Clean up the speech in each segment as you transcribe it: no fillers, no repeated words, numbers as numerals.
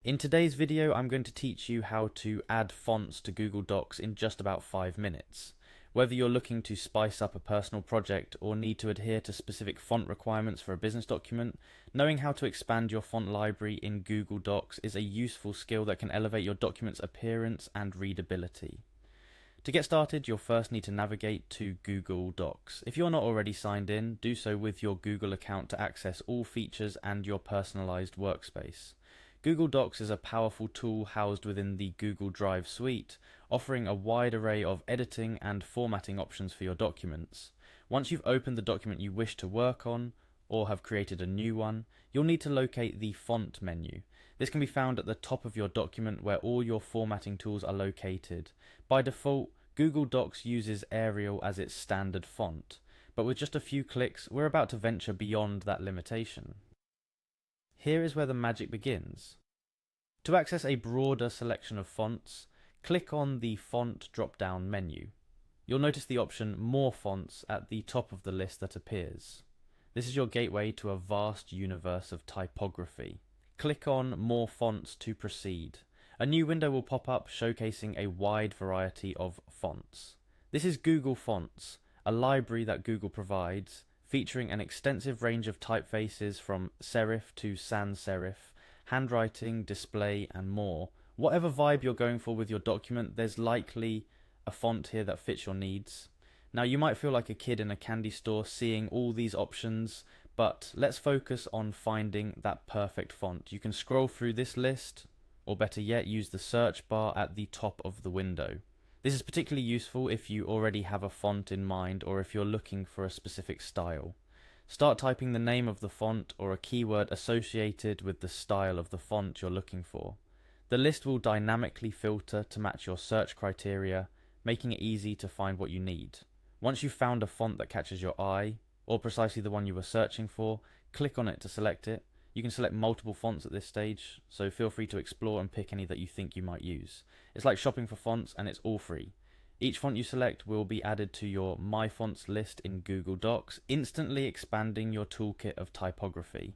In today's video, I'm going to teach you how to add fonts to Google Docs in just about 5 minutes. Whether you're looking to spice up a personal project or need to adhere to specific font requirements for a business document, knowing how to expand your font library in Google Docs is a useful skill that can elevate your document's appearance and readability. To get started, you'll first need to navigate to Google Docs. If you're not already signed in, do so with your Google account to access all features and your personalized workspace. Google Docs is a powerful tool housed within the Google Drive suite, offering a wide array of editing and formatting options for your documents. Once you've opened the document you wish to work on, or have created a new one, you'll need to locate the font menu. This can be found at the top of your document where all your formatting tools are located. By default, Google Docs uses Arial as its standard font, but with just a few clicks, we're about to venture beyond that limitation. Here is where the magic begins. To access a broader selection of fonts, click on the Font drop-down menu. You'll notice the option More Fonts at the top of the list that appears. This is your gateway to a vast universe of typography. Click on More Fonts to proceed. A new window will pop up showcasing a wide variety of fonts. This is Google Fonts, a library that Google provides, featuring an extensive range of typefaces from serif to sans serif, handwriting, display, and more. Whatever vibe you're going for with your document, there's likely a font here that fits your needs. Now, you might feel like a kid in a candy store seeing all these options, but let's focus on finding that perfect font. You can scroll through this list, or better yet, use the search bar at the top of the window. This is particularly useful if you already have a font in mind or if you're looking for a specific style. Start typing the name of the font or a keyword associated with the style of the font you're looking for. The list will dynamically filter to match your search criteria, making it easy to find what you need. Once you've found a font that catches your eye, or precisely the one you were searching for, click on it to select it. You can select multiple fonts at this stage, so feel free to explore and pick any that you think you might use. It's like shopping for fonts, and it's all free. Each font you select will be added to your My Fonts list in Google Docs, instantly expanding your toolkit of typography.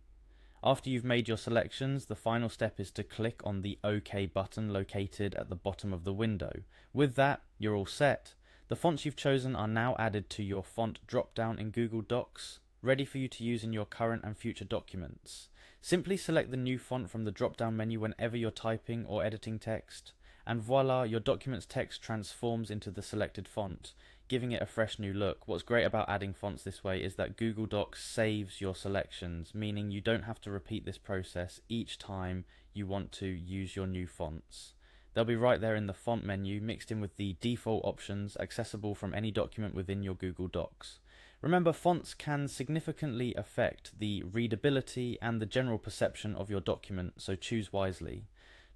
After you've made your selections, the final step is to click on the OK button located at the bottom of the window. With that, you're all set. The fonts you've chosen are now added to your font drop-down in Google Docs, ready for you to use in your current and future documents. Simply select the new font from the drop-down menu whenever you're typing or editing text, and voila, your document's text transforms into the selected font, giving it a fresh new look. What's great about adding fonts this way is that Google Docs saves your selections, meaning you don't have to repeat this process each time you want to use your new fonts. They'll be right there in the font menu, mixed in with the default options accessible from any document within your Google Docs. Remember, fonts can significantly affect the readability and the general perception of your document, so choose wisely.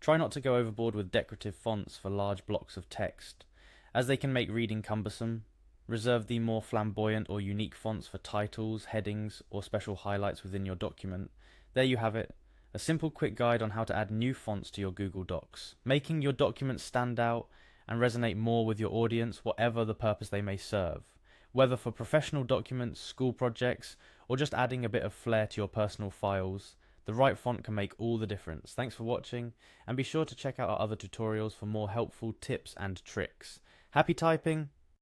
Try not to go overboard with decorative fonts for large blocks of text, as they can make reading cumbersome. Reserve the more flamboyant or unique fonts for titles, headings, or special highlights within your document. There you have it, a simple quick guide on how to add new fonts to your Google Docs, making your documents stand out and resonate more with your audience, whatever the purpose they may serve. Whether for professional documents, school projects, or just adding a bit of flair to your personal files, the right font can make all the difference. Thanks for watching, and be sure to check out our other tutorials for more helpful tips and tricks. Happy typing!